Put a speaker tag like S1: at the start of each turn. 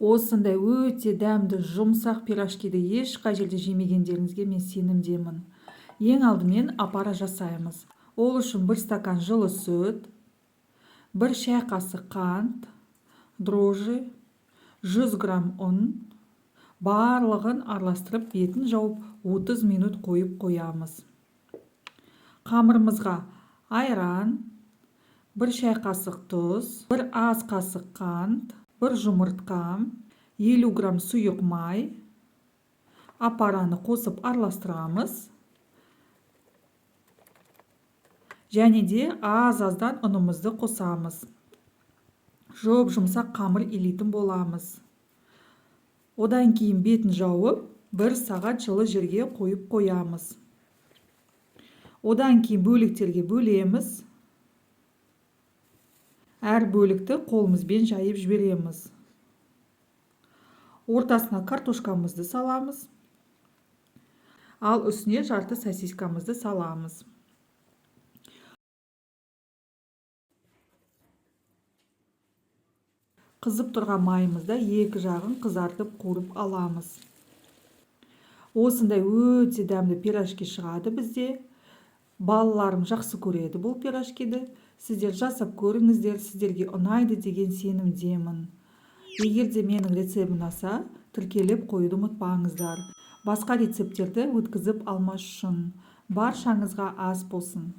S1: Осындай өте дәмді жұмсақ пирожкиді ешқай жерде жемегендеріңізге мен сенімдемін. Ең алдымен апара жасаймыз. Ол үшін 1 стакан жылы сүт, 1 шай қасық қант, дрожжи, 100 грамм ұн, барлығын араластырып бетін жауып 30 минут қойып қоямыз. Қамырымызға айран, 1 шай қасық тұз, 1 ас қасық қант, 1 жұмыртқа, 50 грамм сұйық май, апараны қосып араластырамыз. Және де аз-аздан ұнымызды қосамыз. Жұмсақ қамыр илейтін боламыз. Одан кейін бетін жауып, 1 сағат жылы жерге қойып қоямыз. Одан кейін бөліктерге бөлеміз. Әр бөлікті қолымызбен жайып жібереміз. Ортасына картошкамызды саламыз. Ал үстіне жарты сосискамызды саламыз. Қызып тұрған майымызда екі жағын қызартып қуырып аламыз. Осындай өте дәмді пирожки шығады бізде. Балаларым жақсы көреді бұл пирожкиді. Сіздер жасап көріңіздер, сіздерге ұнайды деген сенімдемін. Егер де менің рецептім ұнаса, тіркеліп қоюды ұмытпаңыздар. Басқа рецепттерді өткізіп алмас үшін. Баршаңызға ас болсын.